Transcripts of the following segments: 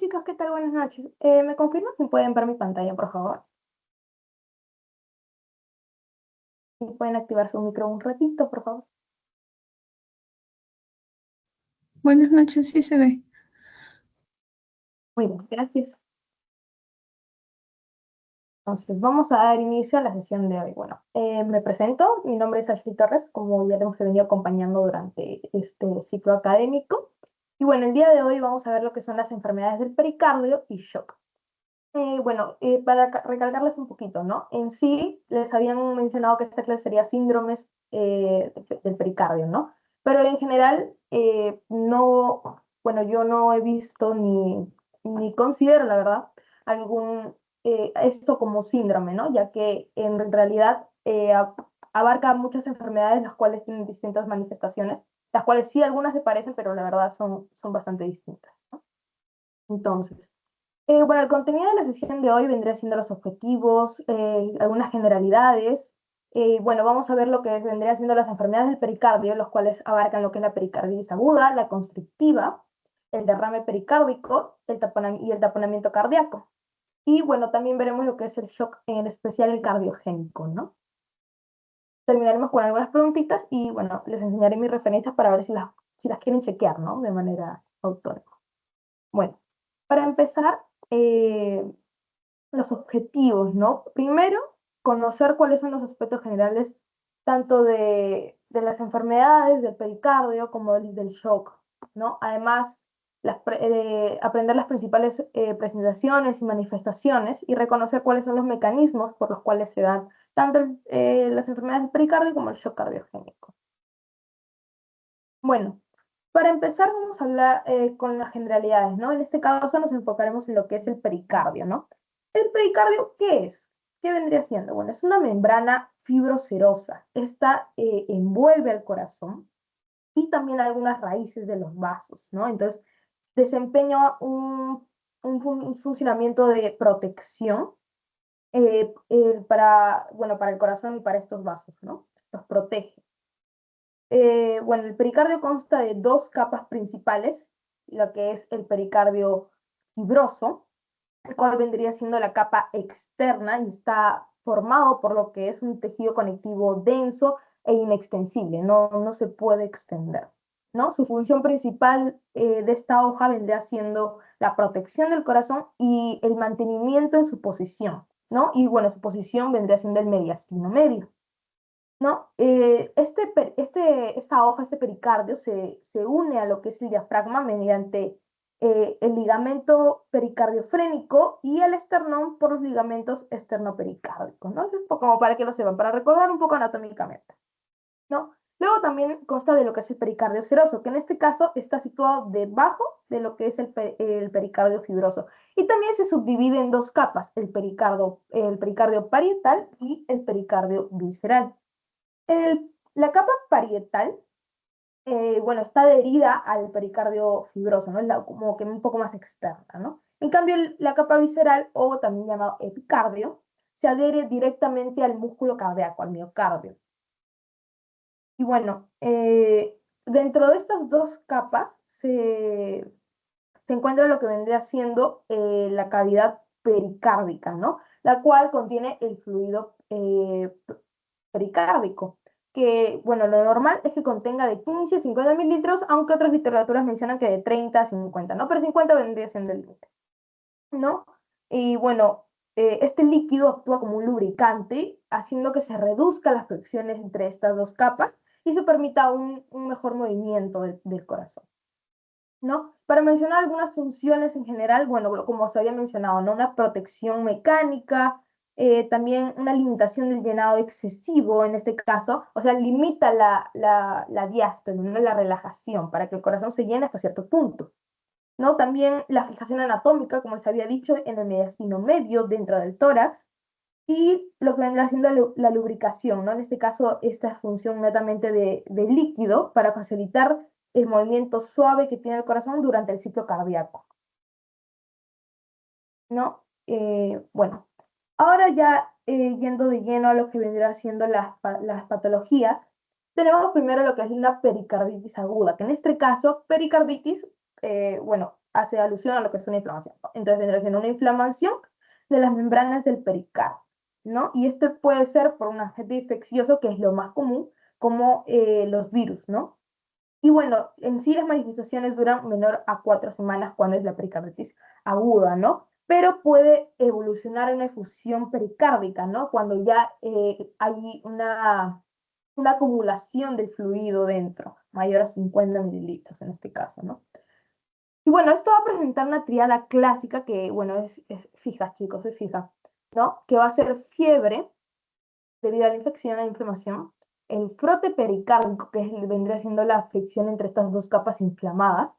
chicos, ¿qué tal? Buenas noches. ¿Me confirman si pueden ver mi pantalla, por favor? Si pueden activar su micro un ratito, por favor. Buenas noches, sí se ve. Muy bien, gracias. Entonces, vamos a dar inicio a la sesión de hoy. Bueno, me presento, mi nombre es Ashley Torres, como ya hemos venido acompañando durante este ciclo académico. Y bueno, el día de hoy vamos a ver lo que son las enfermedades del pericardio y shock. Para recalcarles un poquito, ¿no? En sí, les habían mencionado que esta clase sería síndromes del pericardio, ¿no? Pero en general, no, bueno, yo no he visto ni considero, la verdad, algún, esto como síndrome, ¿no? Ya que en realidad abarca muchas enfermedades, las cuales tienen distintas manifestaciones, las cuales sí algunas se parecen, pero la verdad son bastante distintas, ¿no? Entonces, bueno, el contenido de la sesión de hoy vendría siendo los objetivos, algunas generalidades. Bueno, vamos a ver lo que vendría siendo las enfermedades del pericardio, los cuales abarcan lo que es la pericarditis aguda, la constrictiva, el derrame pericárdico y el taponamiento cardíaco. Y bueno, también veremos lo que es el shock, en especial el cardiogénico, ¿no? Terminaremos con algunas preguntitas y bueno, les enseñaré mis referencias para ver si las quieren chequear, ¿no? De manera autónoma. Bueno, para empezar, eh, los objetivos, ¿no? Primero, conocer cuáles son los aspectos generales tanto de las enfermedades del pericardio como del shock, ¿no? Además, aprender las principales presentaciones y manifestaciones y reconocer cuáles son los mecanismos por los cuales se dan tanto las enfermedades del pericardio como el shock cardiogénico. Bueno, para empezar vamos a hablar con las generalidades, ¿no? En este caso nos enfocaremos en lo que es el pericardio, ¿no? ¿El pericardio qué es? ¿Qué vendría siendo? Bueno, es una membrana fibrocerosa. Esta envuelve al corazón y también algunas raíces de los vasos, ¿no? Entonces, desempeña un funcionamiento de protección para el corazón y para estos vasos, ¿no? Los protege. Bueno, el pericardio consta de dos capas principales, lo que es el pericardio fibroso, el cual vendría siendo la capa externa y está formado por lo que es un tejido conectivo denso e inextensible, no se puede extender, ¿no? Su función principal de esta hoja vendría siendo la protección del corazón y el mantenimiento en su posición, ¿no? Y bueno, su posición vendría siendo el mediastino medio. ¿No? Esta hoja, este pericardio, se une a lo que es el diafragma mediante el ligamento pericardiofrénico y el esternón por los ligamentos esternopericárdicos, ¿no? Eso es como para que lo sepan, para recordar un poco anatómicamente, ¿no? Luego también consta de lo que es el pericardio seroso, que en este caso está situado debajo de lo que es el pericardio fibroso. Y también se subdivide en dos capas, el pericardio parietal y el pericardio visceral. La capa parietal, bueno, está adherida al pericardio fibroso, ¿no? Como que un poco más externa, ¿no? En cambio, la capa visceral, o también llamado epicardio, se adhiere directamente al músculo cardíaco, al miocardio. Y bueno, dentro de estas dos capas se encuentra lo que vendría siendo la cavidad pericárdica, ¿no? La cual contiene el fluido pericárdico, que, bueno, lo normal es que contenga de 15 a 50 mililitros, aunque otras literaturas mencionan que de 30 a 50, ¿no? Pero 50 vendría siendo el límite, ¿no? Y bueno, este líquido actúa como un lubricante, haciendo que se reduzcan las fricciones entre estas dos capas y se permita un mejor movimiento del corazón, ¿no? Para mencionar algunas funciones en general, bueno, como se había mencionado, ¿no? Una protección mecánica, también una limitación del llenado excesivo en este caso, o sea, limita la diástole, ¿no? La relajación, para que el corazón se llene hasta cierto punto, ¿no? También la fijación anatómica, como se había dicho, en el mediastino medio dentro del tórax, y lo que vendrá siendo la lubricación, ¿no? En este caso, esta función netamente de líquido para facilitar el movimiento suave que tiene el corazón durante el ciclo cardíaco, ¿no? Bueno, ahora ya yendo de lleno a lo que vendrá siendo las patologías, tenemos primero lo que es la pericarditis aguda, que en este caso, pericarditis, bueno, hace alusión a lo que es una inflamación, ¿no? Entonces vendría siendo una inflamación de las membranas del pericardio, ¿no? Y esto puede ser por un agente infeccioso, que es lo más común, como los virus, ¿no? Y bueno, en sí las manifestaciones duran menor a 4 semanas cuando es la pericarditis aguda, ¿no? Pero puede evolucionar en una efusión pericárdica, ¿no? Cuando ya hay una acumulación del fluido dentro, mayor a 50 mililitros en este caso, ¿no? Y bueno, esto va a presentar una triada clásica que, bueno, es fija, chicos, es fija, ¿no? Que va a ser fiebre debido a la infección e inflamación, el frote pericárdico, que vendría siendo la fricción entre estas dos capas inflamadas,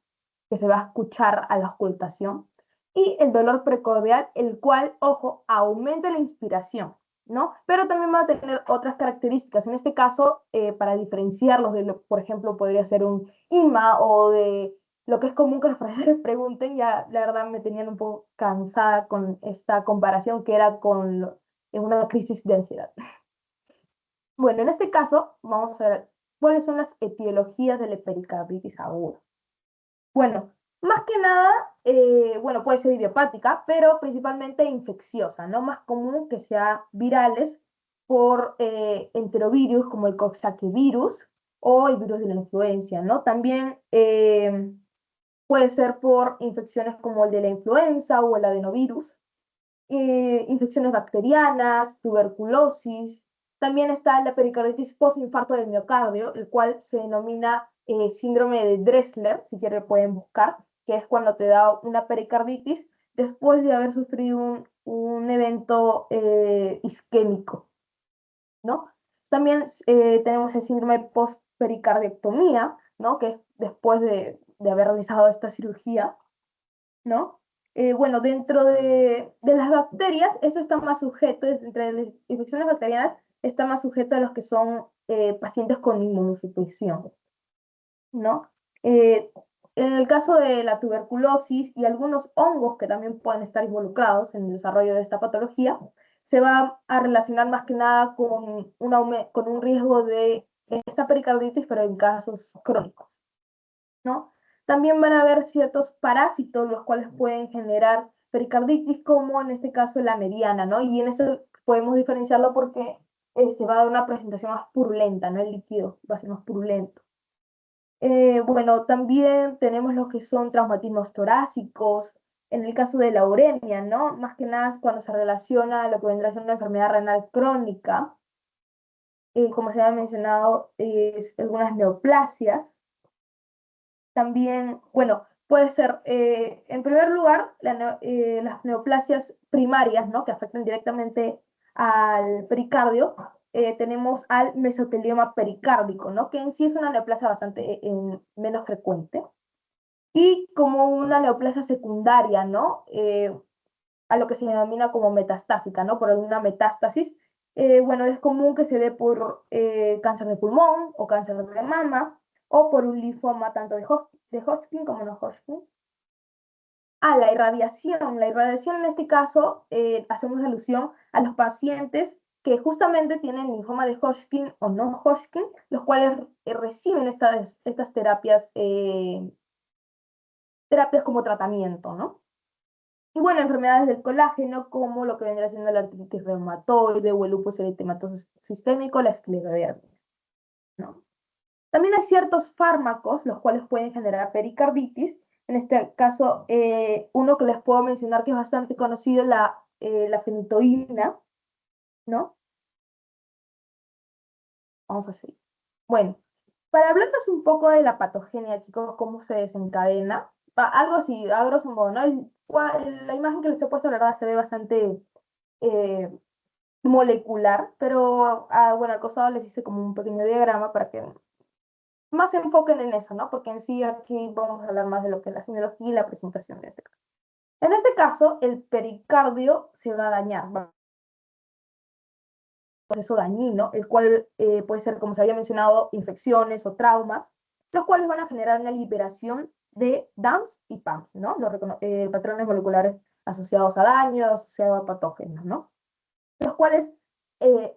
que se va a escuchar a la ocultación, y el dolor precordial, el cual, ojo, aumenta la inspiración, ¿no? Pero también va a tener otras características. En este caso, para diferenciarlos de, por ejemplo, podría ser un IMA o de lo que es común que los profesores pregunten, ya la verdad me tenían un poco cansada con esta comparación que era con una crisis de ansiedad. Bueno, en este caso vamos a ver cuáles son las etiologías de la pericarditis aguda. Bueno, más que nada, bueno, puede ser idiopática, pero principalmente infecciosa, ¿no? Más común que sea virales por enterovirus como el coxsackie-virus o el virus de la influencia, ¿no? También puede ser por infecciones como el de la influenza o el adenovirus, infecciones bacterianas, tuberculosis. También está la pericarditis postinfarto del miocardio, el cual se denomina síndrome de Dressler, si quieren pueden buscar, que es cuando te da una pericarditis después de haber sufrido un evento isquémico, ¿no? También tenemos el síndrome post-pericardiectomía, ¿no? Que es después de haber realizado esta cirugía, ¿no? Bueno, dentro de las bacterias, eso está más sujeto, entre las infecciones bacterianas, está más sujeto a los que son pacientes con inmunosupresión, ¿no? Eh, en el caso de la tuberculosis y algunos hongos que también pueden estar involucrados en el desarrollo de esta patología, se va a relacionar más que nada con un riesgo de esta pericarditis, pero en casos crónicos, ¿no? También van a haber ciertos parásitos los cuales pueden generar pericarditis, como en este caso la mediana, ¿no? Y en eso podemos diferenciarlo porque se va a dar una presentación más purulenta, ¿no? El líquido va a ser más purulento. Bueno, también tenemos lo que son traumatismos torácicos, en el caso de la uremia, ¿no? Más que nada cuando se relaciona a lo que vendrá a ser una enfermedad renal crónica, como se ha mencionado, algunas neoplasias. También, bueno, puede ser, en primer lugar, las neoplasias primarias, ¿no? Que afectan directamente al pericardio. Tenemos al mesotelioma pericárdico, ¿no? Que en sí es una neoplasia bastante menos frecuente. Y como una neoplasia secundaria, ¿no? A lo que se denomina como metastásica, ¿no? Por alguna metástasis. Bueno, es común que se dé por cáncer de pulmón o cáncer de mama o por un linfoma tanto de Hodgkin como no Hodgkin. La irradiación. La irradiación en este caso hacemos alusión a los pacientes que justamente tienen linfoma de Hodgkin o no Hodgkin, los cuales reciben estas terapias como tratamiento, ¿no? Y bueno, enfermedades del colágeno, como lo que vendría siendo la artritis reumatoide o el lupus eritematoso sistémico, la esclerodermia, ¿no? También hay ciertos fármacos los cuales pueden generar pericarditis. En este caso, uno que les puedo mencionar que es bastante conocido, la fenitoína, ¿no? Vamos a seguir. Bueno, para hablarles un poco de la patogenia, chicos, cómo se desencadena, algo así, a grosso modo, ¿no? La imagen que les he puesto, la verdad, se ve bastante eh, molecular, pero bueno, al costado les hice como un pequeño diagrama para que más se enfoquen en eso, ¿no? Porque en sí aquí vamos a hablar más de lo que es la semiología y la presentación de este caso. En este caso, el pericardio se va a dañar, va a un proceso dañino, el cual puede ser, como se había mencionado, infecciones o traumas, los cuales van a generar una liberación de DAMPs y PAMPs, ¿no? Los patrones moleculares asociados a daños, asociados a patógenos, ¿no? Los cuales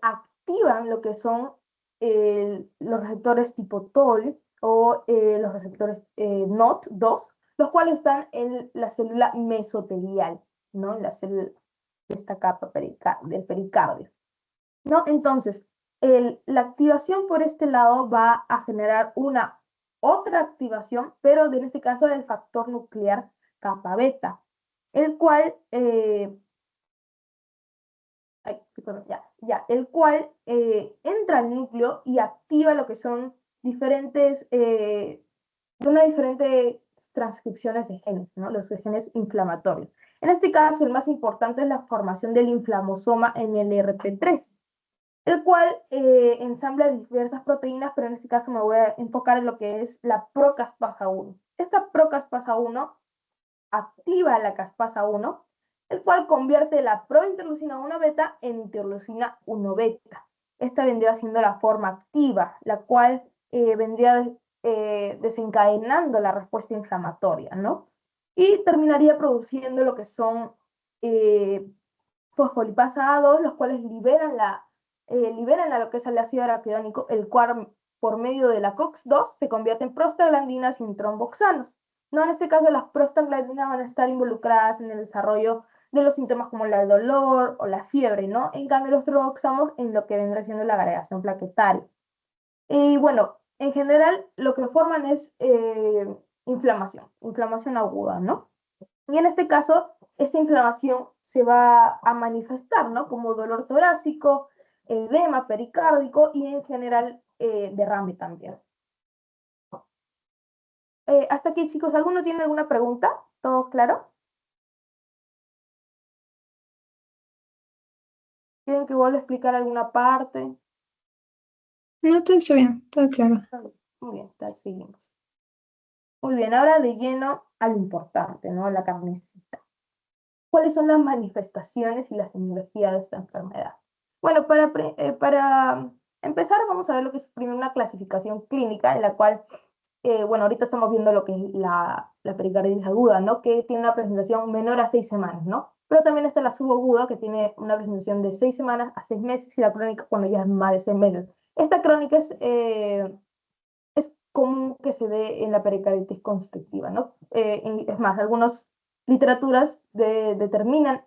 activan lo que son los receptores tipo TOL o los receptores NOT2, los cuales están en la célula mesotelial, ¿no? En la célula de esta capa del pericardio, ¿no? Entonces, la activación por este lado va a generar una otra activación, pero en este caso del factor nuclear kappa beta, el cual, el cual entra al núcleo y activa lo que son diferentes, una diferente transcripciones de genes, ¿no? Los genes inflamatorios. En este caso, el más importante es la formación del inflamosoma en el RP3, el cual ensambla diversas proteínas, pero en este caso me voy a enfocar en lo que es la procaspasa 1. Esta procaspasa 1 activa la caspasa 1, el cual convierte la prointerleucina 1 beta en interleucina 1 beta. Esta vendría siendo la forma activa, la cual vendría desencadenando la respuesta inflamatoria, ¿no? Y terminaría produciendo lo que son fosfolipasa A2, los cuales liberan a lo que es el ácido araquidónico, el cual por medio de la COX-2 se convierte en prostaglandinas y tromboxanos. ¿No? En este caso, las prostaglandinas van a estar involucradas en el desarrollo de los síntomas como el dolor o la fiebre, ¿no? En cambio, los tromboxanos en lo que vendrá siendo la agregación plaquetaria. Y bueno, en general, lo que forman es inflamación aguda, ¿no? Y en este caso, esta inflamación se va a manifestar, ¿no? Como dolor torácico, edema pericárdico y en general derrame también. Hasta aquí, chicos, ¿alguno tiene alguna pregunta? ¿Todo claro? ¿Quieren que vuelva a explicar alguna parte? No, todo está bien, todo claro. Muy bien, entonces seguimos. Muy bien, ahora de lleno a lo importante, ¿no? A la carnecita. ¿Cuáles son las manifestaciones y la semiología de esta enfermedad? Bueno, para empezar vamos a ver lo que es primero una clasificación clínica en la cual, bueno, ahorita estamos viendo lo que es la pericarditis aguda, ¿no? Que tiene una presentación menor a 6 semanas, ¿no? Pero también está la subaguda que tiene una presentación de 6 semanas a 6 meses y la crónica cuando ya es más de 6 meses. Esta crónica es común que se dé en la pericarditis constrictiva, ¿no? Es más, algunas literaturas determinan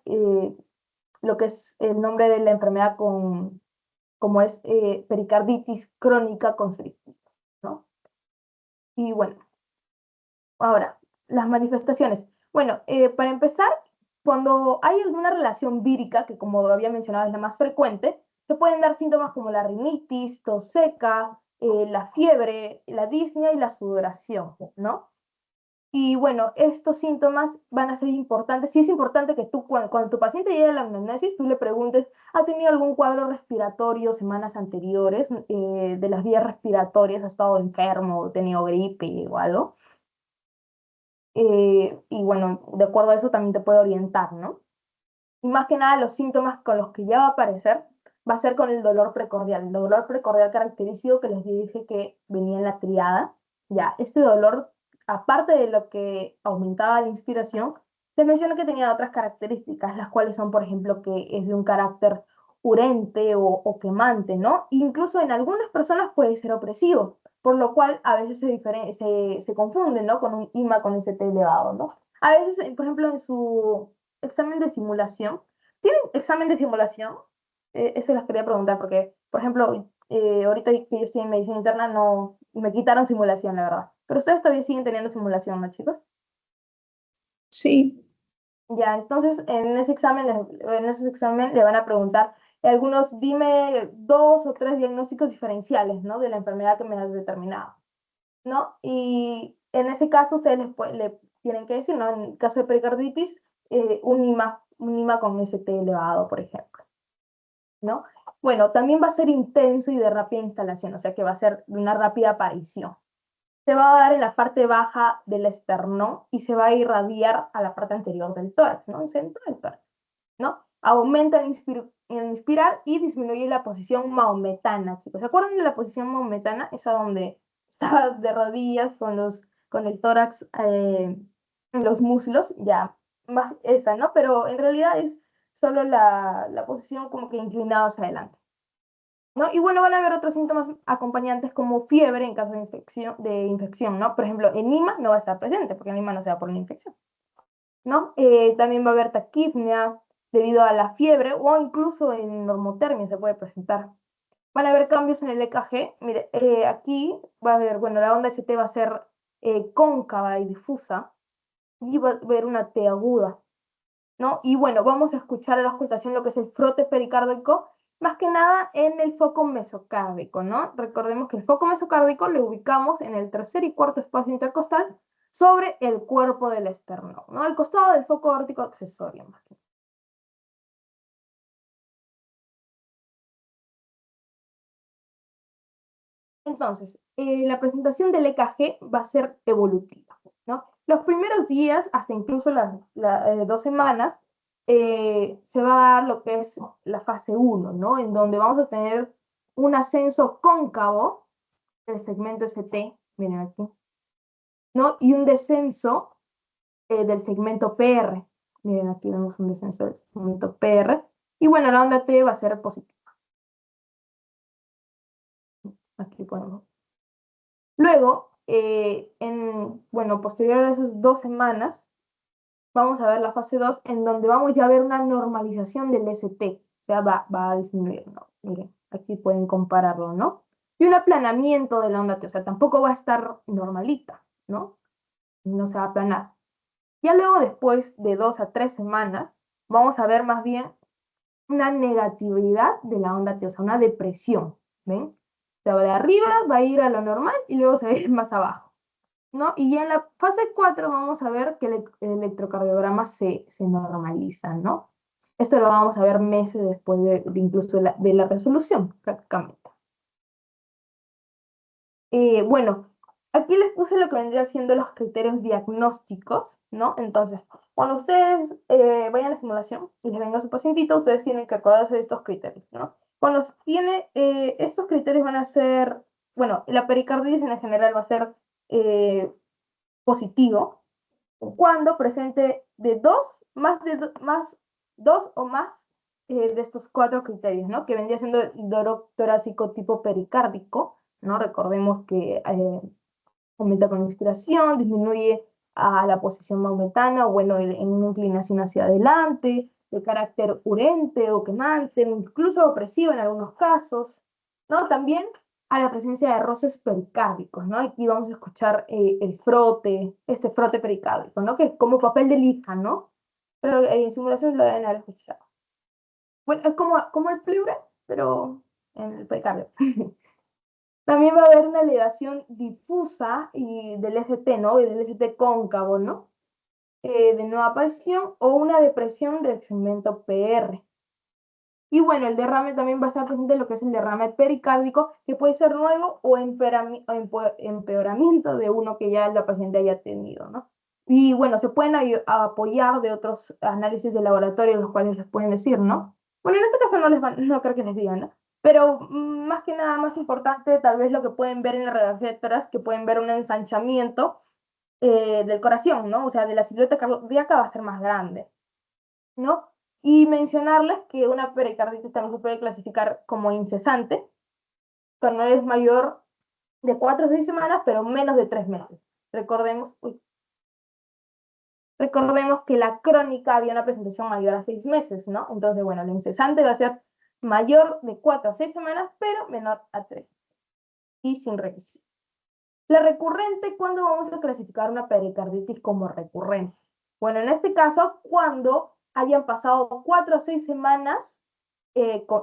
lo que es el nombre de la enfermedad como es pericarditis crónica constrictiva, ¿no? Y bueno, ahora, las manifestaciones. Bueno, para empezar, cuando hay alguna relación vírica, que como había mencionado es la más frecuente, se pueden dar síntomas como la rinitis, tos seca, la fiebre, la disnea y la sudoración, ¿no? Y bueno, estos síntomas van a ser importantes. Sí es importante que tú, cuando tu paciente llegue a la anamnesis, tú le preguntes, ¿ha tenido algún cuadro respiratorio semanas anteriores de las vías respiratorias? ¿Ha estado enfermo, ha tenido gripe o algo? Y bueno, de acuerdo a eso también te puede orientar, ¿no? Y más que nada los síntomas con los que ya va a aparecer va a ser con el dolor precordial. El dolor precordial característico que les dije que venía en la triada. Ya, este dolor, aparte de lo que aumentaba la inspiración, les menciono que tenía otras características, las cuales son, por ejemplo, que es de un carácter urente o quemante, ¿no? Incluso en algunas personas puede ser opresivo, por lo cual a veces se confunde, ¿no? Con un IMA con ST elevado, ¿no? A veces, por ejemplo, en su examen de simulación, ¿tienen examen de simulación? Eso les quería preguntar porque, por ejemplo, ahorita que yo estoy en medicina interna, no, me quitaron simulación, la verdad. Pero ustedes todavía siguen teniendo simulación, ¿no, chicos? Sí, Ya, entonces en ese examen le van a preguntar dime 2 o 3 diagnósticos diferenciales, ¿no? De la enfermedad que me has determinado, ¿no? Y en ese caso ustedes le tienen que decir, ¿no? En el caso de pericarditis, un IMA con ST elevado, por ejemplo, ¿no? Bueno, también va a ser intenso y de rápida instalación, o sea que va a ser de una rápida aparición. Se va a dar en la parte baja del esternón y se va a irradiar a la parte anterior del tórax, ¿no? En centro del tórax, ¿no? Aumenta en inspirar y disminuye la posición maometana, chicos. ¿Se acuerdan de la posición maometana? Esa donde estaba de rodillas con el tórax en los muslos, ya, más esa, ¿no? Pero en realidad es solo la posición como que inclinada hacia adelante. ¿no? Y bueno, van a haber otros síntomas acompañantes como fiebre en caso de infección, ¿no? Por ejemplo, enima no va a estar presente porque enima no se da por una infección, ¿no? También va a haber taquipnea debido a la fiebre o incluso en normotermia se puede presentar. Van a haber cambios en el EKG. Mire, aquí va a haber, bueno, la onda ST va a ser cóncava y difusa y va a haber una T aguda, ¿no? Y bueno, vamos a escuchar a la auscultación lo que es el frote pericárdico, más que nada en el foco mesocárdico, ¿no? Recordemos que el foco mesocárdico lo ubicamos en el tercer y cuarto espacio intercostal sobre el cuerpo del esternón, ¿no? Al costado del foco órtico accesorio, más que nada. Entonces, la presentación del EKG va a ser evolutiva, ¿no? Los primeros días, hasta incluso las 2 semanas, se va a dar lo que es la fase 1, ¿no? En donde vamos a tener un ascenso cóncavo del segmento ST, miren aquí, ¿no? Y un descenso del segmento PR. Miren, aquí vemos un descenso del segmento PR. Y bueno, la onda T va a ser positiva. Aquí podemos. Luego, bueno, posterior a esas 2 semanas, vamos a ver la fase 2 en donde vamos ya a ver una normalización del ST, o sea, va a disminuir, ¿no? Miren, aquí pueden compararlo, ¿no? Y un aplanamiento de la onda T, o sea, tampoco va a estar normalita, ¿no? No se va a aplanar. Ya luego, después de 2 a 3 semanas, vamos a ver más bien una negatividad de la onda T, o sea, una depresión, ¿ven? O sea, de arriba va a ir a lo normal y luego se va a ir más abajo, ¿no? Y ya en la fase 4 vamos a ver que el electrocardiograma se normaliza, ¿no? Esto lo vamos a ver meses después de incluso de la resolución, prácticamente. Bueno, aquí les puse lo que vendría siendo los criterios diagnósticos, ¿no? Entonces, cuando ustedes vayan a la simulación y les venga su pacientito, ustedes tienen que acordarse de estos criterios, ¿no? Cuando tiene, estos criterios van a ser, bueno, la pericarditis en general va a ser eh, positivo cuando presente más dos o más de estos 4 criterios, ¿no? Que vendría siendo el dolor torácico tipo pericárdico, ¿no? Recordemos que aumenta con la inspiración, disminuye a la posición maometana, o bueno, en una inclinación hacia adelante, de carácter urente o quemante, incluso opresivo en algunos casos, ¿no? También a la presencia de roces pericárdicos, ¿no? Aquí vamos a escuchar el frote, este frote pericárdico, ¿no? Que es como papel de lija, ¿no? Pero en simulación lo deben haber escuchado. Bueno, es como el pleure, pero en el pericardio. También va a haber una elevación difusa y del ST, ¿no? Del ST cóncavo, ¿no? De nueva aparición o una depresión del segmento PR. Y bueno, el derrame también va a estar presente en lo que es el derrame pericárdico, que puede ser nuevo o empeoramiento de uno que ya la paciente haya tenido, ¿no? Y bueno, se pueden apoyar de otros análisis de laboratorio, los cuales les pueden decir, ¿no? Bueno, en este caso no creo que les digan, ¿no? Pero más que nada, más importante, tal vez lo que pueden ver en la radiografía de tórax, que pueden ver un ensanchamiento del corazón, ¿no? O sea, de la silueta cardíaca va a ser más grande, ¿no? Y mencionarles que una pericarditis también se puede clasificar como incesante, cuando es mayor de 4 a 6 semanas, pero menos de 3 meses. Recordemos que la crónica había una presentación mayor a 6 meses, ¿no? Entonces, bueno, la incesante va a ser mayor de 4 a 6 semanas, pero menor a 3 y sin requisito. La recurrente, ¿cuándo vamos a clasificar una pericarditis como recurrente? Bueno, en este caso, cuando hayan pasado 4 a 6 semanas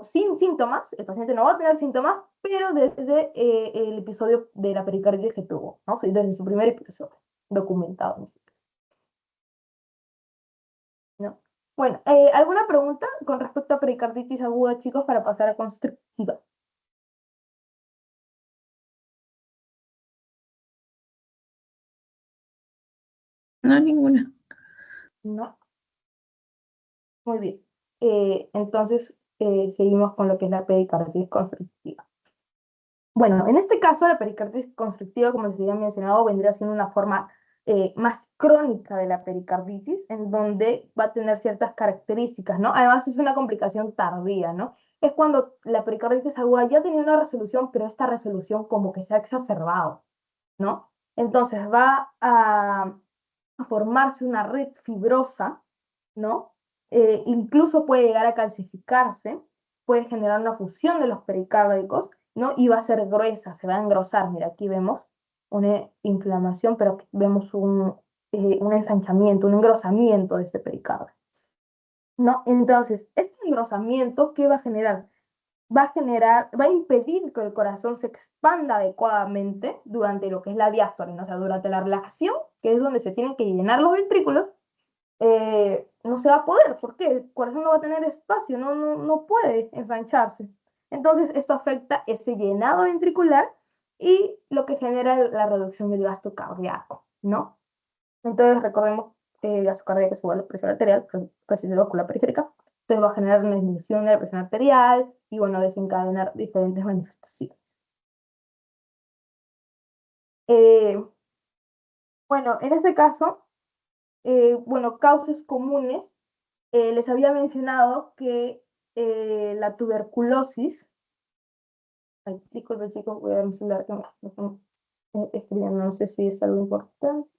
sin síntomas, el paciente no va a tener síntomas, pero desde el episodio de la pericarditis que tuvo, ¿no? Sí, desde su primer episodio documentado. ¿No? Bueno, ¿alguna pregunta con respecto a pericarditis aguda, chicos, para pasar a constrictiva? No, ninguna. No. Muy bien. Entonces, seguimos con lo que es la pericarditis constrictiva. Bueno, en este caso, la pericarditis constrictiva, como les había mencionado, vendría siendo una forma más crónica de la pericarditis, en donde va a tener ciertas características, ¿no? Además, es una complicación tardía, ¿no? es cuando la pericarditis aguda ya tenía una resolución, pero esta resolución como que se ha exacerbado, ¿no? Entonces va a formarse una red fibrosa, ¿no? Incluso puede llegar a calcificarse, puede generar una fusión de los pericárdicos, ¿no? Y va a ser gruesa, se va a engrosar. Mira, aquí vemos una inflamación, pero aquí vemos un ensanchamiento, un engrosamiento de este pericardio, ¿no? Entonces, este engrosamiento, ¿qué va a generar? Va a impedir que el corazón se expanda adecuadamente durante lo que es la diástole, ¿no? O sea, durante la relajación, que es donde se tienen que llenar los ventrículos, no se va a poder. ¿Por qué? El corazón no va a tener espacio, no puede ensancharse. Entonces, esto afecta ese llenado ventricular y lo que genera la reducción del gasto cardíaco, ¿no? Entonces, recordemos que el gasto cardíaco es igual a la presión arterial, presión vascular periférica. Entonces, va a generar una disminución de la presión arterial y, bueno, desencadenar diferentes manifestaciones. Eh, bueno, en este caso, bueno, causas comunes, les había mencionado que la tuberculosis, ay, disculpen chicos, voy a ver mi celular que me están escribiendo, no sé si es algo importante.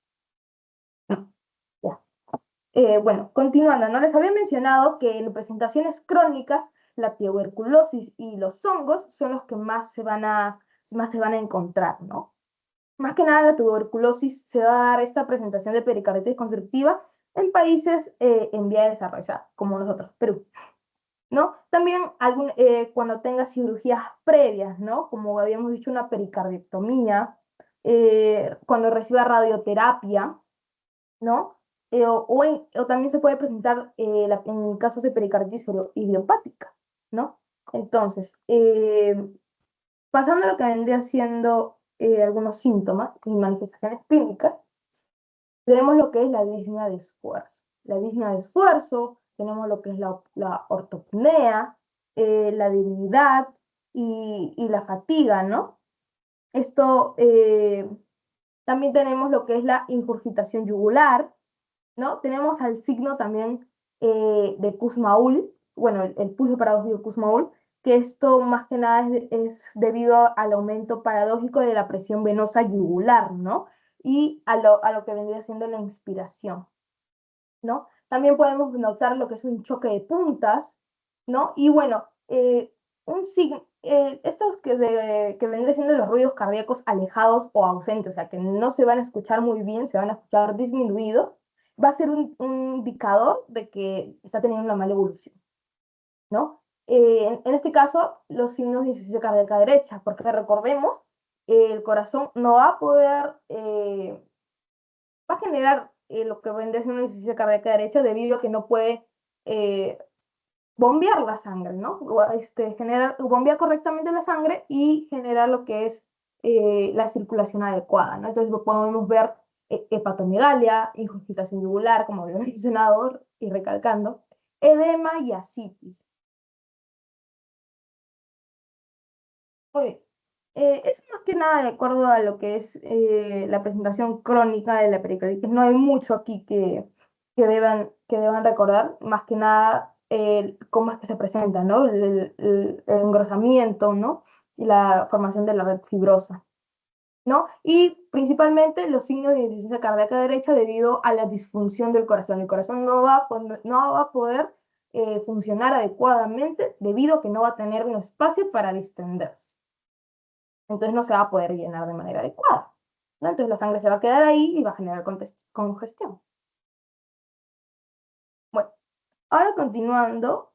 Ya. Bueno, continuando, ¿no? Les había mencionado que en presentaciones crónicas la tuberculosis y los hongos son los que más se van a encontrar, ¿no? Más que nada la tuberculosis se va a dar esta presentación de pericarditis constrictiva en países en vía de desarrollo, o sea, como nosotros, Perú, ¿no? También cuando tenga cirugías previas, ¿no? Como habíamos dicho, una pericardiectomía, cuando reciba radioterapia, ¿no? O también se puede presentar en casos de pericarditis idiopática, ¿no? Entonces, pasando a lo que vendría siendo algunos síntomas y manifestaciones clínicas, tenemos lo que es la disnea de esfuerzo. La disnea de esfuerzo, tenemos lo que es la ortopnea, la debilidad y la fatiga, ¿no? Esto también tenemos lo que es la ingurgitación yugular, ¿no? Tenemos al signo también de Kussmaul, bueno, el pulso paradójico Kussmaul, que esto más que nada es debido al aumento paradójico de la presión venosa yugular, ¿no? Y a lo que vendría siendo la inspiración, ¿no? También podemos notar lo que es un choque de puntas, ¿no? Y bueno, estos que vendrían siendo los ruidos cardíacos alejados o ausentes, o sea, que no se van a escuchar muy bien, se van a escuchar disminuidos, va a ser un indicador de que está teniendo una mala evolución, ¿no? En este caso, los signos de insuficiencia cardíaca derecha, porque recordemos, el corazón no va a poder, va a generar lo que vendría siendo una insuficiencia cardíaca derecha debido a que no puede eh, bombear la sangre, ¿no? Bombear correctamente la sangre y generar lo que es la circulación adecuada, ¿no? Entonces podemos ver hepatomegalia, ingurgitación yugular, como había mencionado y recalcando, edema y ascitis. Muy bien. Es más que nada de acuerdo a lo que es la presentación crónica de la pericarditis. No hay mucho aquí que deban recordar, más que nada cómo es que se presenta, ¿no? El engrosamiento, ¿no? Y la formación de la red fibrosa, ¿no? Y principalmente los signos de insuficiencia cardíaca derecha debido a la disfunción del corazón. El corazón no va a poder funcionar adecuadamente debido a que no va a tener un espacio para distenderse. Entonces no se va a poder llenar de manera adecuada, ¿no? Entonces la sangre se va a quedar ahí y va a generar congestión. Bueno, ahora continuando,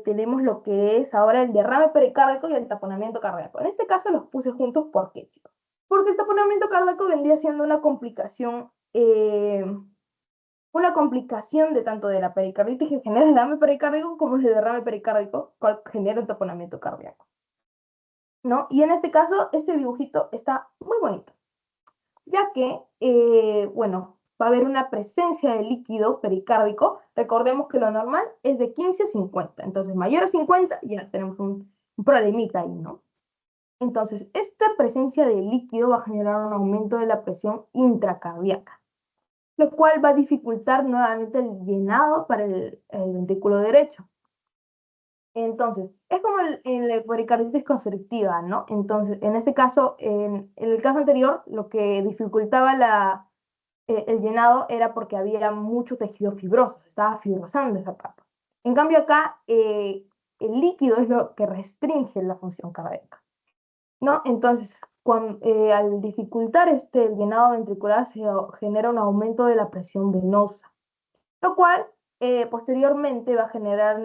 tenemos lo que es ahora el derrame pericárdico y el taponamiento cardíaco. En este caso los puse juntos, ¿por qué, chicos? Porque el taponamiento cardíaco vendría siendo una complicación de tanto de la pericarditis que genera el derrame pericárdico como el derrame pericárdico, cual genera un taponamiento cardíaco, ¿no? Y en este caso, este dibujito está muy bonito, ya que, bueno, va a haber una presencia de líquido pericárdico. Recordemos que lo normal es de 15 a 50, entonces mayor a 50 ya tenemos un problemita ahí, ¿no? Entonces, esta presencia de líquido va a generar un aumento de la presión intracardíaca, lo cual va a dificultar nuevamente el llenado para el ventrículo derecho. Entonces, es como en la pericarditis constrictiva, ¿no? Entonces, en este caso, en el caso anterior, lo que dificultaba el llenado era porque había mucho tejido fibroso, se estaba fibrosando esa capa. En cambio acá, el líquido es lo que restringe la función cardíaca, ¿no? Entonces, al dificultar el llenado ventricular se genera un aumento de la presión venosa, lo cual posteriormente va a generar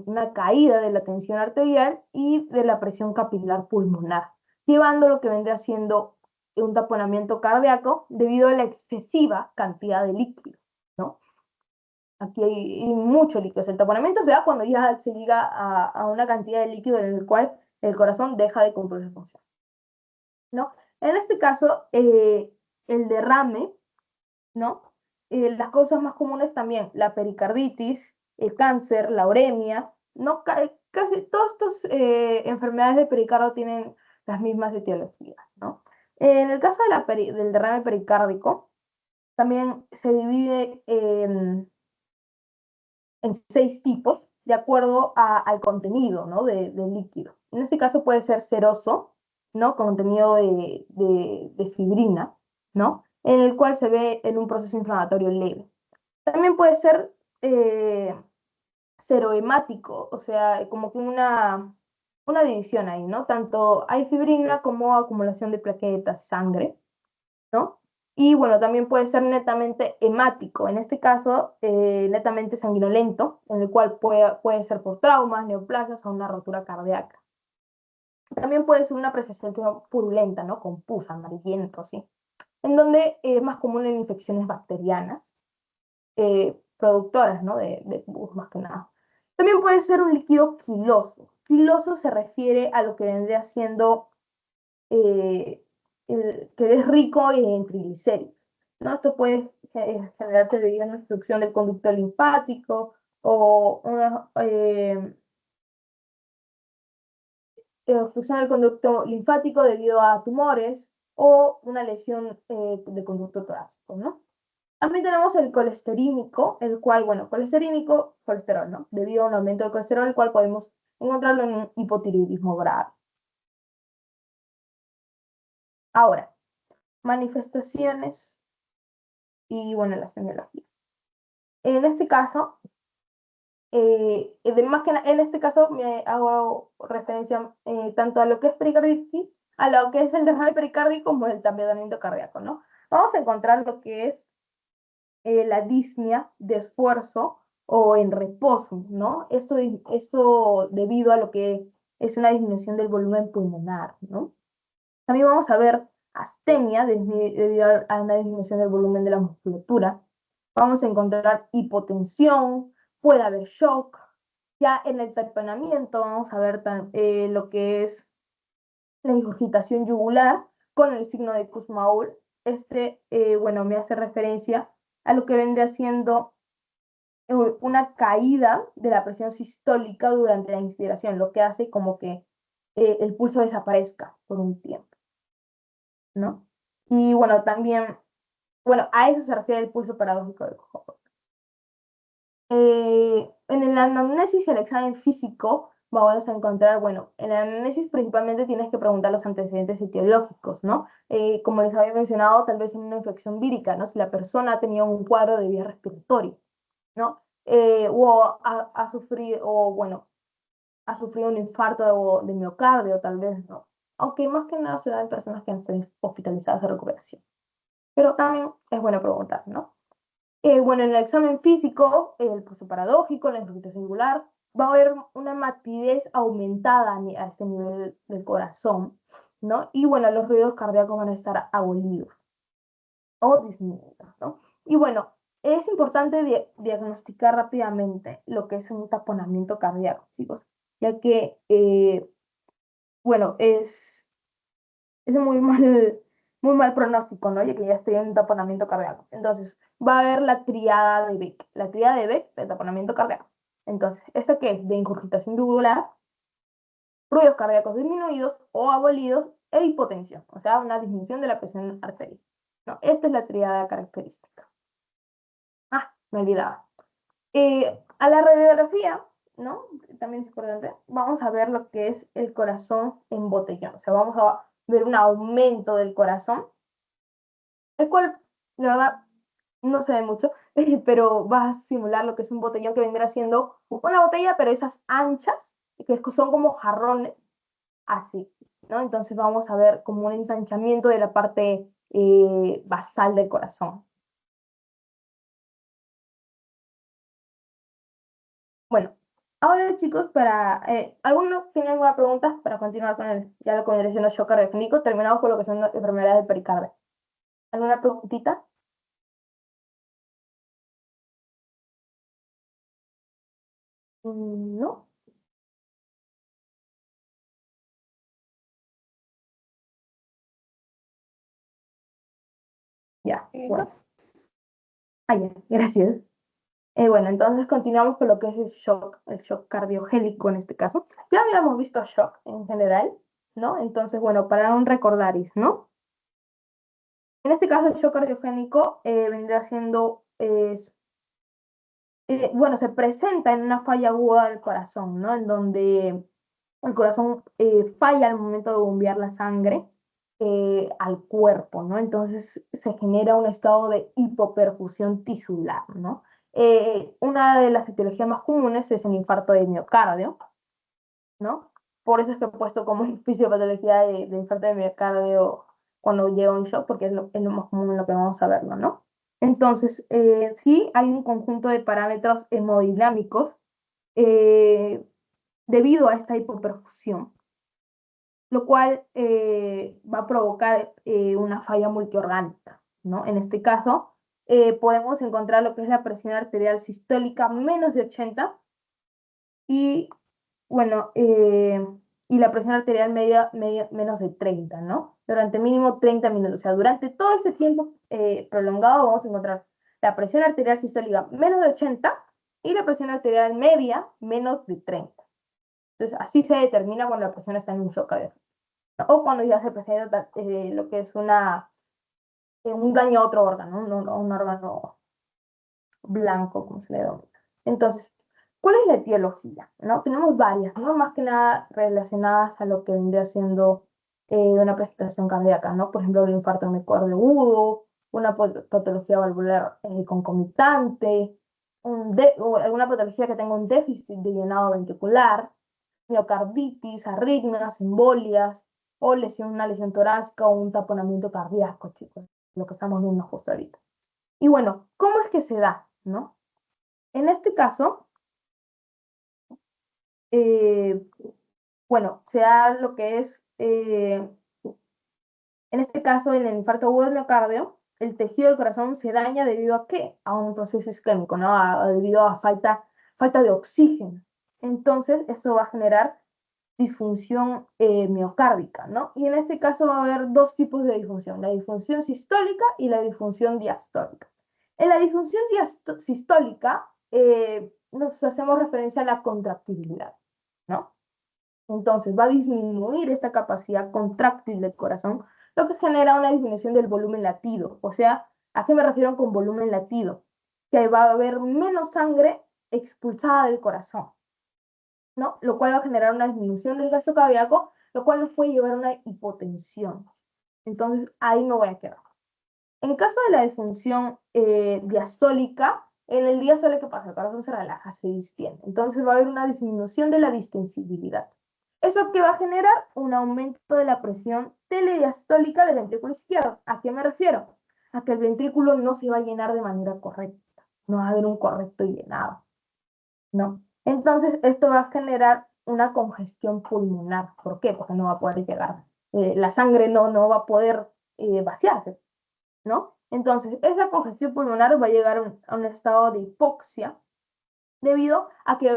una caída de la tensión arterial y de la presión capilar pulmonar, llevando lo que vendría siendo un taponamiento cardíaco debido a la excesiva cantidad de líquido, ¿no? Aquí hay mucho líquido. El taponamiento se da cuando ya se llega a una cantidad de líquido en el cual el corazón deja de cumplir su función, ¿no? En este caso, el derrame, ¿no? Las causas más comunes también, la pericarditis, el cáncer, la uremia, ¿no? Casi todas estas enfermedades de pericardio tienen las mismas etiologías, ¿no? En el caso del derrame pericárdico, también se divide en 6 tipos de acuerdo al contenido, ¿no? del líquido. En este caso puede ser seroso, ¿no? Contenido de fibrina, ¿no? En el cual se ve en un proceso inflamatorio leve. También puede ser serohemático, o sea, como que una división ahí, ¿no? Tanto hay fibrina como acumulación de plaquetas, sangre, ¿no? Y bueno, también puede ser netamente hemático, en este caso, netamente sanguinolento, en el cual puede ser por traumas, neoplasias o una rotura cardíaca. También puede ser una presentación purulenta, ¿no? Con pus, amarillento, ¿sí? En donde es más común en infecciones bacterianas, productoras, ¿no? de pus más que nada. También puede ser un líquido quiloso. Quiloso se refiere a lo que vendría siendo que es rico en triglicéridos, ¿no? Esto puede generarse debido a una obstrucción del conducto linfático o una obstrucción del conducto linfático debido a tumores o una lesión del conducto torácico, ¿no? También tenemos el colesterínico, el cual, bueno, colesterínico, colesterol, ¿no? Debido a un aumento del colesterol, el cual podemos encontrarlo en un hipotiroidismo grave. Ahora, manifestaciones y, bueno, la semiología. En este caso, más que en este caso me hago referencia tanto a lo que es pericarditis, a lo que es el derrame pericárdico como el taponamiento cardíaco, ¿no? Vamos a encontrar lo que es la disnea de esfuerzo o en reposo, ¿no? Esto debido a lo que es una disminución del volumen pulmonar, ¿no? También vamos a ver astenia debido a una disminución del volumen de la musculatura. Vamos a encontrar hipotensión, puede haber shock. Ya en el taponamiento vamos a ver lo que es la ingurgitación yugular con el signo de Kussmaul. Bueno, me hace referencia a lo que vendría siendo una caída de la presión sistólica durante la inspiración, lo que hace como que el pulso desaparezca por un tiempo, ¿no? Y bueno, también, bueno, a eso se refiere el pulso paradójico del Koch. En el anamnesis y el examen físico vamos a encontrar, bueno, en el anamnesis principalmente tienes que preguntar los antecedentes etiológicos, ¿no? Como les había mencionado, tal vez en una infección vírica, ¿no? Si la persona ha tenido un cuadro de vía respiratoria, ¿no? O ha sufrido, o bueno, ha sufrido un infarto de miocardio, tal vez, ¿no? Aunque más que nada se da en personas que han sido hospitalizadas de recuperación. Pero también es bueno preguntar, ¿no? Bueno, en el examen físico, el pulso paradójico, la ingurgitación singular, va a haber una matidez aumentada a este nivel del corazón, ¿no? Y bueno, los ruidos cardíacos van a estar abolidos o disminuidos, ¿no? Y bueno, es importante diagnosticar rápidamente lo que es un taponamiento cardíaco, chicos, ya que, bueno, es muy mal pronóstico, ¿no? Ya que ya estoy en un taponamiento cardíaco. Entonces, va a haber la triada de Beck. La triada de Beck de taponamiento cardíaco. Entonces, ¿esto qué es? De ingurgitación yugular, ruidos cardíacos disminuidos o abolidos e hipotensión. O sea, una disminución de la presión arterial. ¿No? Esta es la triada característica. Ah, me olvidaba. A la radiografía ¿no? También es importante. Vamos a ver lo que es el corazón en botellón. O sea, vamos a ver un aumento del corazón, el cual, la verdad, no se ve mucho, pero va a simular lo que es un botellón que vendrá siendo una botella, pero esas anchas, que son como jarrones, así, ¿no? Entonces vamos a ver como un ensanchamiento de la parte basal del corazón. Bueno, ahora chicos, ¿alguno tiene alguna pregunta para continuar con ya lo que vendría siendo shock cardiogénico? Terminamos con lo que son las enfermedades del pericardio. ¿Alguna preguntita? No, ya, bueno. Ah, ya, gracias. Bueno, entonces continuamos con lo que es el shock cardiogénico en este caso. Ya habíamos visto shock en general, ¿no? Entonces, bueno, para un recordaris, ¿no? En este caso, el shock cardiogénico vendría siendo, bueno, se presenta en una falla aguda del corazón, ¿no? En donde el corazón falla al momento de bombear la sangre al cuerpo, ¿no? Entonces se genera un estado de hipoperfusión tisular, ¿no? Una de las etiologías más comunes es el infarto de miocardio, ¿no? Por eso es que he puesto como fisiopatología de infarto de miocardio cuando llega un shock, porque es lo más común en lo que vamos a verlo, ¿no? Entonces, sí hay un conjunto de parámetros hemodinámicos eh, debido a esta hipoperfusión, lo cual va a provocar una falla multiorgánica, ¿no? En este caso, podemos encontrar lo que es la presión arterial sistólica menos de 80 y, bueno, y la presión arterial media menos de 30, ¿no? Durante mínimo 30 minutos. O sea, durante todo ese tiempo prolongado vamos a encontrar la presión arterial sistólica menos de 80 y la presión arterial media menos de 30. Entonces, así se determina cuando la persona está en un shock cardiogénico. O cuando ya se presenta lo que es un daño a otro órgano, un órgano blanco, como se le denomina. Entonces, ¿cuál es la etiología? ¿No? Tenemos varias, ¿no? Más que nada relacionadas a lo que vendría siendo una presentación cardíaca, ¿no? Por ejemplo, el infarto miocardio agudo, una patología valvular concomitante, o alguna patología que tenga un déficit de llenado ventricular, miocarditis, arritmias, embolias, o una lesión torácica o un taponamiento cardíaco, chicos, lo que estamos viendo justo ahorita. Y bueno, ¿cómo es que se da, no? En este caso, eh, bueno, se da lo que es, en este caso, en el infarto agudo del miocardio, el tejido del corazón se daña debido a ¿qué? A un proceso isquémico, ¿no? Debido a falta de oxígeno. Entonces, eso va a generar disfunción miocárdica, ¿no? Y en este caso va a haber dos tipos de disfunción, la disfunción sistólica y la disfunción diastólica. En la disfunción sistólica nos hacemos referencia a la contractibilidad, ¿no? Entonces va a disminuir esta capacidad contráctil del corazón, lo que genera una disminución del volumen latido. O sea, ¿a qué me refiero con volumen latido? Que va a haber menos sangre expulsada del corazón, ¿no? Lo cual va a generar una disminución del gasto cardíaco, lo cual nos puede llevar a una hipotensión. Entonces, ahí me voy a quedar. En caso de la disfunción diastólica, en el día suele que pasa, el corazón se relaja, se distiende. Entonces va a haber una disminución de la distensibilidad. ¿Eso qué va a generar? Un aumento de la presión telediastólica del ventrículo izquierdo. ¿A qué me refiero? A que el ventrículo no se va a llenar de manera correcta. No va a haber un correcto llenado, ¿no? Entonces, esto va a generar una congestión pulmonar. ¿Por qué? Porque no va a poder llegar. La sangre no va a poder vaciarse, ¿no? Entonces, esa congestión pulmonar va a llegar a un estado de hipoxia debido a que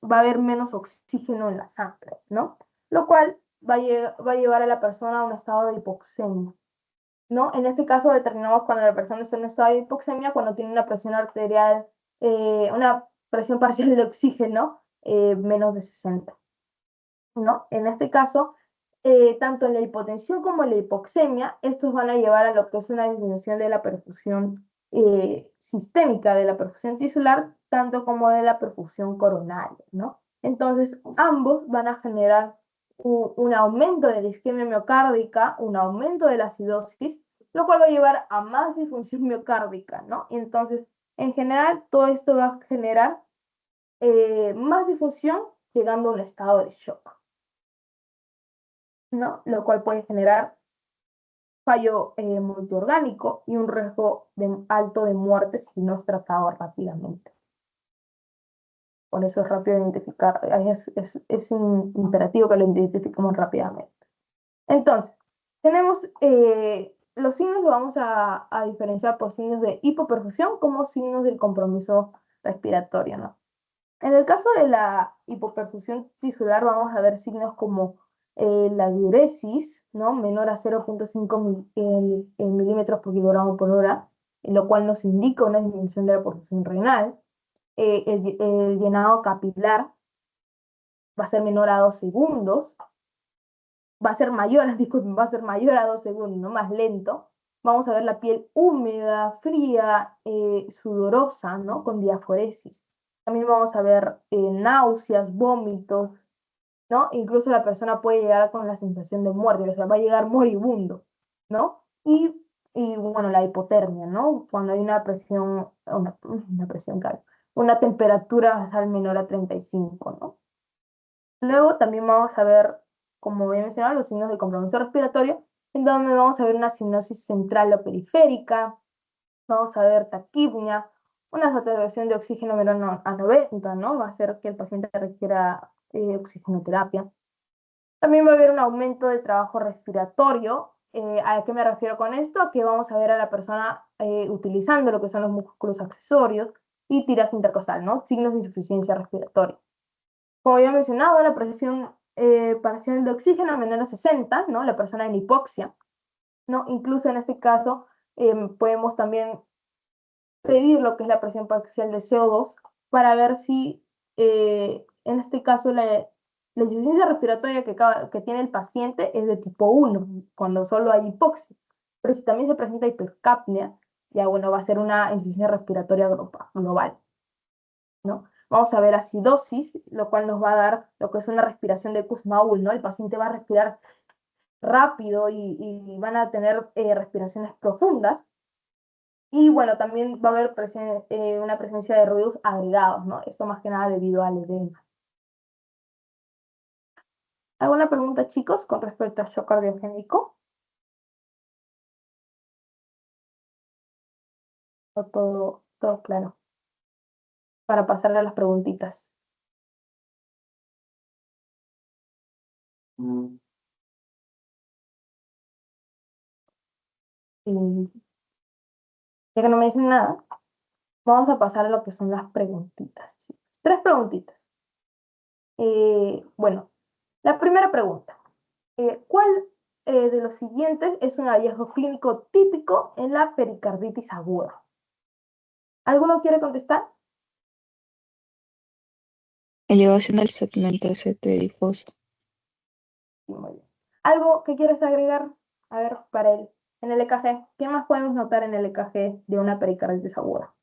va a haber menos oxígeno en la sangre, ¿no? Lo cual va a llevar a la persona a un estado de hipoxemia, ¿no? En este caso determinamos cuando la persona está en un estado de hipoxemia, cuando tiene una presión arterial, una presión parcial de oxígeno menos de 60, ¿no? En este caso, tanto en la hipotensión como en la hipoxemia, estos van a llevar a lo que es una disminución de la perfusión sistémica de la perfusión tisular, tanto como de la perfusión coronaria, ¿no? Entonces, ambos van a generar un aumento de la isquemia miocárdica, un aumento de la acidosis, lo cual va a llevar a más disfunción miocárdica, ¿no? Entonces, en general, todo esto va a generar más difusión llegando a un estado de shock, ¿no? Lo cual puede generar fallo multiorgánico y un riesgo alto de muerte si no es tratado rápidamente. Por eso es rápido identificar, es imperativo que lo identifiquemos rápidamente. Entonces, tenemos los signos que vamos a diferenciar por signos de hipoperfusión como signos del compromiso respiratorio, ¿no? En el caso de la hipoperfusión tisular vamos a ver signos como la diuresis, ¿no? Menor a 0,5 milímetros por kilogramo por hora, lo cual nos indica una disminución de la perfusión renal. El llenado capilar va a ser menor a 2 segundos, va a ser mayor, disculpen, va a ser mayor a 2 segundos, ¿no? Más lento. Vamos a ver la piel húmeda, fría, sudorosa, ¿no? Con diaforesis. También vamos a ver náuseas, vómitos, ¿no? Incluso la persona puede llegar con la sensación de muerte, o sea, va a llegar moribundo, ¿no? Y bueno, la hipotermia, ¿no? Cuando hay una presión, una presión, claro, una temperatura basal menor a 35, ¿no? Luego también vamos a ver, como he mencionado, los signos de compromiso respiratorio, en donde vamos a ver una cianosis central o periférica, vamos a ver taquipnia, una saturación de oxígeno menor a 90, ¿no? Va a hacer que el paciente requiera oxigenoterapia. También va a haber un aumento de trabajo respiratorio. ¿A qué me refiero con esto? A que vamos a ver a la persona utilizando lo que son los músculos accesorios y tiras intercostal, ¿no? Signos de insuficiencia respiratoria. Como había mencionado, la presión parcial de oxígeno menor a 60, ¿no? La persona en hipoxia, ¿no? Incluso en este caso podemos también pedir lo que es la presión parcial de CO2 para ver si en este caso la insuficiencia respiratoria que tiene el paciente es de tipo 1, cuando solo hay hipoxia. Pero si también se presenta hipercapnia, ya bueno, va a ser una insuficiencia respiratoria global, ¿no? Vamos a ver acidosis, lo cual nos va a dar lo que es una respiración de Kussmaul, ¿no? El paciente va a respirar rápido y van a tener respiraciones profundas. Y bueno, también va a haber una presencia de ruidos agregados, ¿no? Esto más que nada debido al edema. ¿Alguna pregunta, chicos, con respecto al shock cardiogénico? ¿O todo claro? Para pasarle a las preguntitas. Mm. Y ya que no me dicen nada, vamos a pasar a lo que son las preguntitas. Tres preguntitas. Bueno, la primera pregunta. ¿Cuál de los siguientes es un hallazgo clínico típico en la pericarditis aguda? ¿Alguno quiere contestar? Elevación del segmento ST difuso. Sí, muy bien. ¿Algo que quieres agregar? A ver, para en el EKG, ¿qué más podemos notar en el EKG de una pericarditis aguda?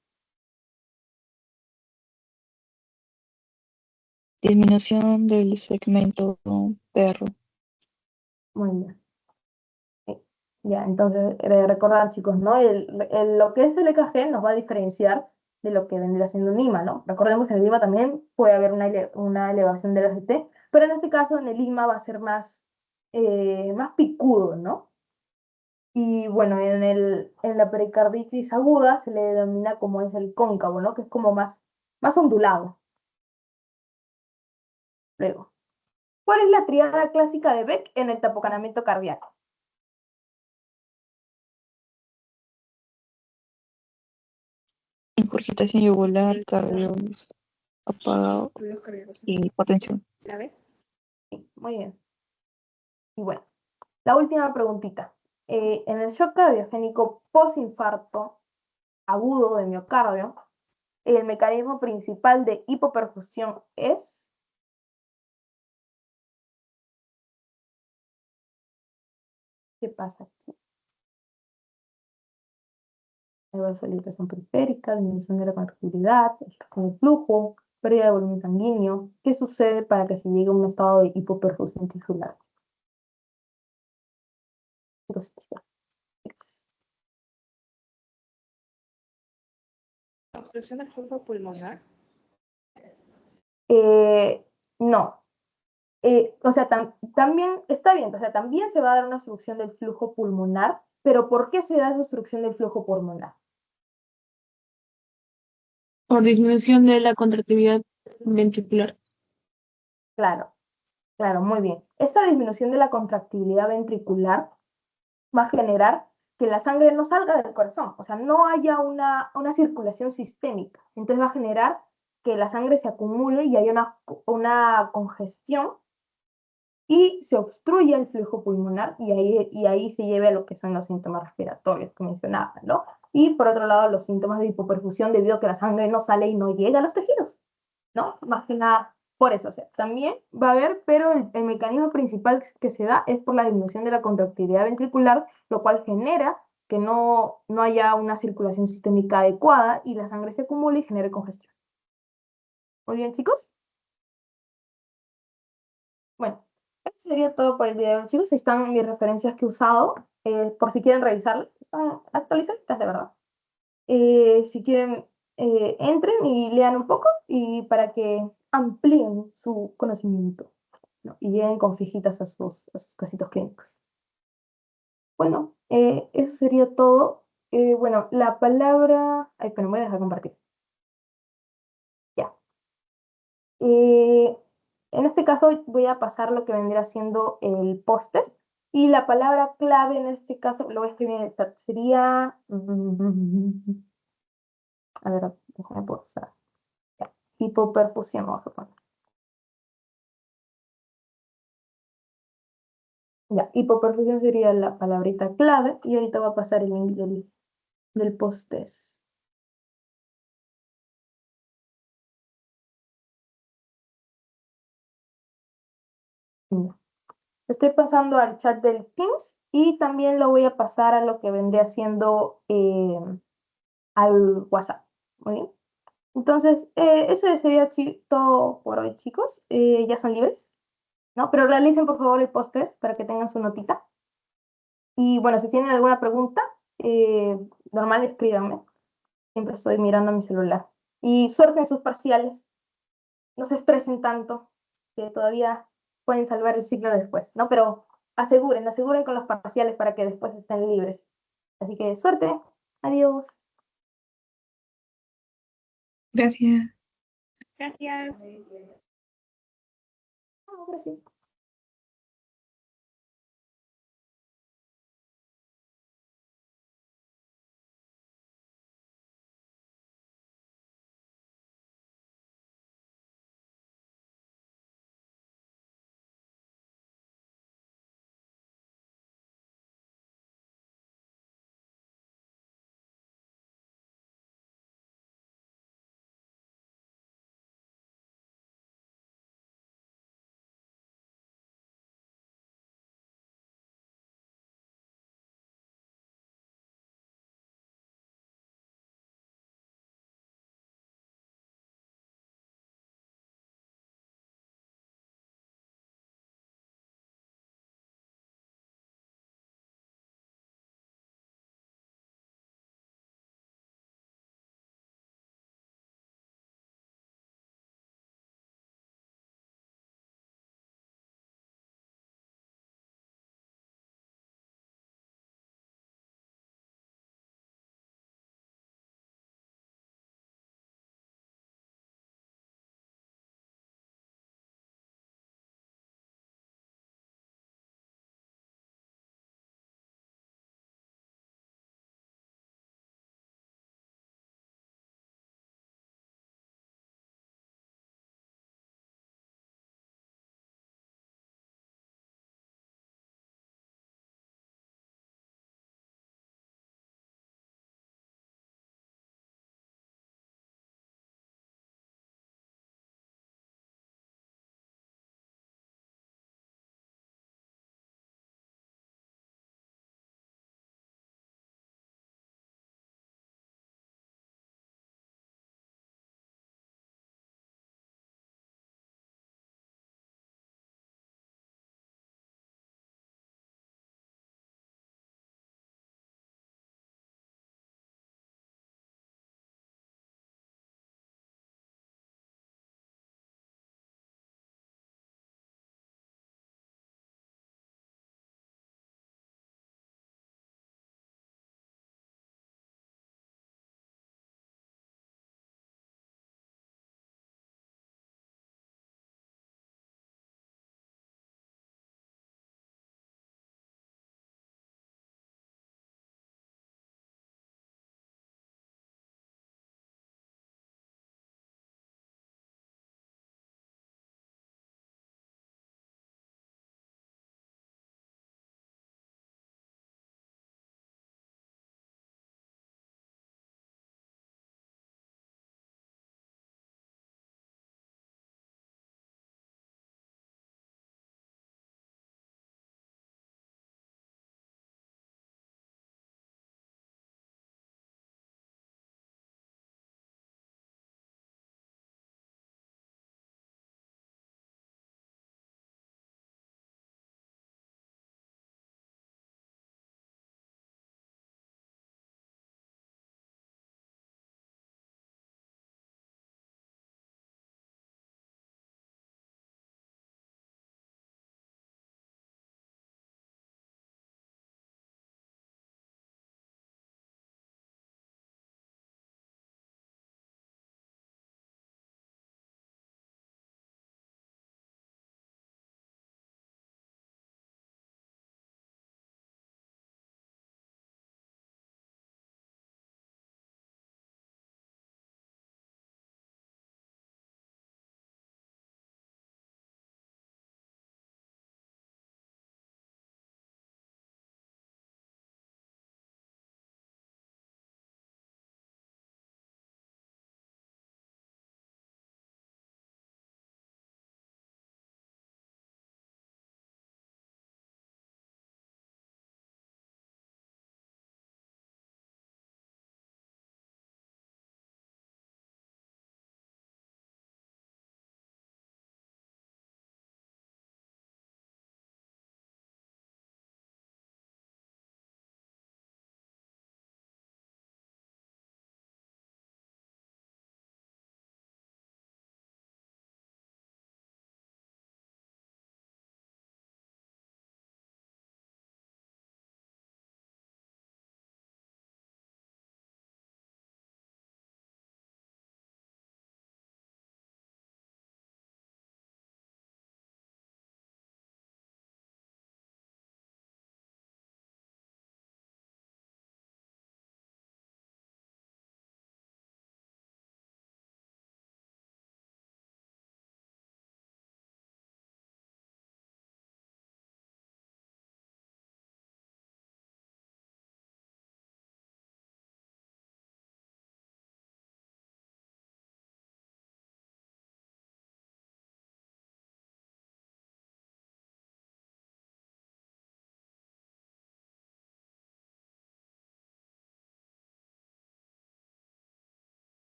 Disminución del segmento perro. Muy bien. Sí. Ya, entonces, recordar, chicos, ¿no? Lo que es el EKG nos va a diferenciar de lo que vendría siendo un IMA, ¿no? Recordemos, en el IMA también puede haber una elevación del ACT, pero en este caso, en el IMA va a ser más picudo, ¿no? Y bueno, en la pericarditis aguda se le denomina como es el cóncavo, ¿no? Que es como más ondulado. Luego, ¿cuál es la triada clásica de Beck en el tapocanamiento cardíaco? Ingurgitación yugular, cardios apagado y hipotensión. ¿La ve? Sí, muy bien. Y bueno, la última preguntita. En el shock cardiogénico postinfarto agudo de miocardio, el mecanismo principal de hipoperfusión es... ¿Qué pasa aquí? vasodilatación periférica, disminución de la contractilidad, estación de flujo, pérdida de volumen sanguíneo. ¿Qué sucede para que se llegue a un estado de hipoperfusión tisular? Obstrucción del flujo pulmonar. No. O sea, también está bien, o sea, también se va a dar una obstrucción del flujo pulmonar, pero ¿por qué se da esa obstrucción del flujo pulmonar? Por disminución de la contractilidad ventricular. Claro, claro, muy bien. Esta disminución de la contractilidad ventricular va a generar que la sangre no salga del corazón, o sea, no haya una circulación sistémica. Entonces va a generar que la sangre se acumule y haya una congestión y se obstruye el flujo pulmonar y ahí se lleve a lo que son los síntomas respiratorios que mencionaba, ¿no? Y por otro lado, los síntomas de hipoperfusión debido a que la sangre no sale y no llega a los tejidos, ¿no? Más que nada por eso, o sea, también va a haber, pero el mecanismo principal que se da es por la disminución de la contractilidad ventricular, lo cual genera que no haya una circulación sistémica adecuada y la sangre se acumule y genere congestión. Muy bien, chicos. Bueno, eso sería todo por el video, chicos. Ahí están mis referencias que he usado, por si quieren revisarlas. Están actualizaditas, de verdad. Si quieren, entren y lean un poco y para que amplíen su conocimiento, ¿no? Y lleguen con fijitas a sus casitos clínicos. Bueno, eso sería todo. Bueno, la palabra... Ay, pero me voy a dejar compartir. Ya. Eh, en este caso voy a pasar lo que vendría siendo el post-test. Y la palabra clave en este caso, lo voy a escribir en el chat, sería... A ver, déjame pausar. Ya, hipoperfusión, vamos a poner. Ya, hipoperfusión sería la palabrita clave. Y ahorita va a pasar el link del post-test. Ya. Estoy pasando al chat del Teams y también lo voy a pasar a lo que vendría siendo al WhatsApp. Muy bien. Entonces, eso sería todo por hoy, chicos. Ya son libres, ¿no? Pero realicen por favor el post-test para que tengan su notita. Y bueno, si tienen alguna pregunta, normal escríbanme. Siempre estoy mirando mi celular. Y suerte en sus parciales. No se estresen tanto, que todavía pueden salvar el ciclo después, ¿no? Pero aseguren con los parciales para que después estén libres. Así que suerte. Adiós. Gracias. Gracias. Ah, gracias.